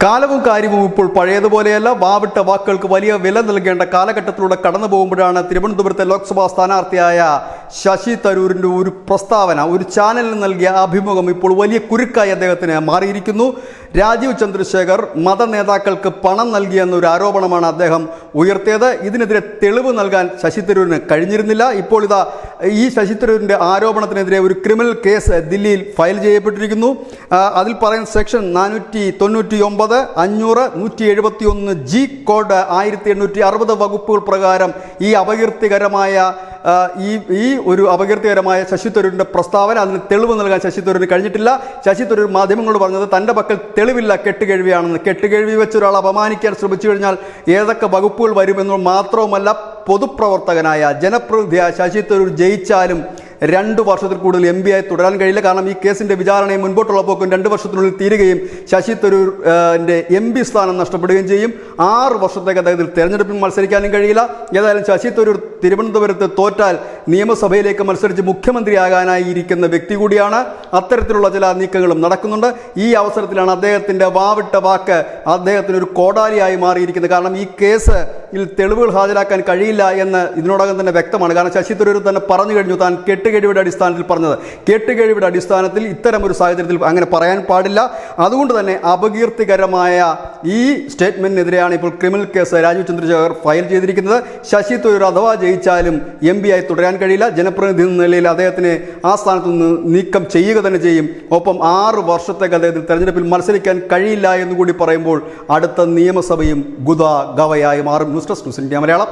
കാലവും കാര്യവും ഇപ്പോൾ പഴയതുപോലെയല്ല. വാവിട്ട വാക്കുകൾക്ക് വലിയ വില നൽകേണ്ട കാലഘട്ടത്തിലൂടെ കടന്നു പോകുമ്പോഴാണ് തിരുവനന്തപുരത്തെ ലോക്സഭാ സ്ഥാനാർത്ഥിയായ ശശി തരൂരിൻ്റെ ഒരു പ്രസ്താവന, ഒരു ചാനലിന് നൽകിയ അഭിമുഖം ഇപ്പോൾ വലിയ കുരുക്കായി അദ്ദേഹത്തിന് മാറിയിരിക്കുന്നു. രാജീവ് ചന്ദ്രശേഖർ മത നേതാക്കൾക്ക് പണം നൽകിയെന്നൊരു ആരോപണമാണ് അദ്ദേഹം ഉയർത്തിയത്. ഇതിനെതിരെ തെളിവ് നൽകാൻ ശശി തരൂരിന് കഴിഞ്ഞിരുന്നില്ല. ഇപ്പോൾ ഇതാ ഈ ശശി തരൂരിൻ്റെ ആരോപണത്തിനെതിരെ ഒരു ക്രിമിനൽ കേസ് ദില്ലിയിൽ ഫയൽ ചെയ്യപ്പെട്ടിരിക്കുന്നു. അതിൽ പറയുന്ന സെക്ഷൻ 499, 500, 171 G കോഡ് 1860 വകുപ്പുകൾ പ്രകാരം ഈ അപകീർത്തികരമായ ശശി തരൂരിൻ്റെ പ്രസ്താവന, അതിന് തെളിവ് നൽകാൻ ശശി തരൂരിന് കഴിഞ്ഞിട്ടില്ല. ശശി തരൂർ മാധ്യമങ്ങളോട് പറഞ്ഞത് തൻ്റെ പക്കൽ തെളിവില്ല, കെട്ടുകേഴ്വിയാണെന്ന്. കെട്ടുകേഴ്വി വെച്ച് ഒരാൾ അപമാനിക്കാൻ ശ്രമിച്ചു കഴിഞ്ഞാൽ ഏതൊക്കെ വകുപ്പുകൾ വരുമെന്ന് മാത്രവുമല്ല, പൊതുപ്രവർത്തകനായ ജനപ്രതിനിധിയായ ശശി തരൂർ ജയിച്ചാലും 2 വർഷത്തിൽ കൂടുതൽ MP ആയി തുടരാൻ കഴിയില്ല. കാരണം ഈ കേസിൻ്റെ വിചാരണയും മുൻപോട്ടുള്ള പോക്കും 2 വർഷത്തിനുള്ളിൽ തീരുകയും ശശി തരൂരിൻ്റെ MP സ്ഥാനം നഷ്ടപ്പെടുകയും ചെയ്യും. 6 വർഷത്തേക്ക് അദ്ദേഹത്തിൽ തെരഞ്ഞെടുപ്പിൽ മത്സരിക്കാനും കഴിയില്ല. ഏതായാലും ശശി തരൂർ തിരുവനന്തപുരത്ത് തോറ്റാൽ നിയമസഭയിലേക്ക് മത്സരിച്ച് മുഖ്യമന്ത്രിയാകാനായി ഇരിക്കുന്ന വ്യക്തി കൂടിയാണ്. അത്തരത്തിലുള്ള ചില നീക്കങ്ങളും നടക്കുന്നുണ്ട്. ഈ അവസരത്തിലാണ് അദ്ദേഹത്തിൻ്റെ വാവിട്ട വാക്ക് അദ്ദേഹത്തിനൊരു കോടാലിയായി മാറിയിരിക്കുന്നത്. കാരണം ഈ കേസിൽ തെളിവുകൾ ഹാജരാക്കാൻ കഴിയില്ല എന്ന് ഇതിനോടകം തന്നെ വ്യക്തമാണ്. കാരണം ശശി തരൂർ തന്നെ പറഞ്ഞു കഴിഞ്ഞു, താൻ കെട്ടുകഴിയുടെ അടിസ്ഥാനത്തിൽ പറഞ്ഞത്. കെട്ടുകഴിയുടെ അടിസ്ഥാനത്തിൽ ഇത്തരം ഒരു സാഹചര്യത്തിൽ അങ്ങനെ പറയാൻ പാടില്ല. അതുകൊണ്ട് തന്നെ അപകീർത്തികരമായ ഈ സ്റ്റേറ്റ്മെന്റിനെതിരെയാണ് ഇപ്പോൾ criminal case Rajeev Chandrasekhar file ചെയ്തിരിക്കുന്നത്. ശശി തരൂർ അഥവാ ജയിച്ചാലും MP ആയി തുടരാൻ കഴിയില്ല. ജനപ്രതിനിധി എന്ന നിലയിൽ അദ്ദേഹത്തിന് ആ സ്ഥാനത്ത് നിന്ന് നീക്കം ചെയ്യുക തന്നെ ചെയ്യും. ഒപ്പം 6 വർഷത്തേക്ക് അദ്ദേഹത്തിന് തെരഞ്ഞെടുപ്പിൽ മത്സരിക്കാൻ കഴിയില്ല എന്നുകൂടി പറയുമ്പോൾ അടുത്ത നിയമസഭയും ഗുദ ഗവയായി മാറും. News desk news India Malayalam.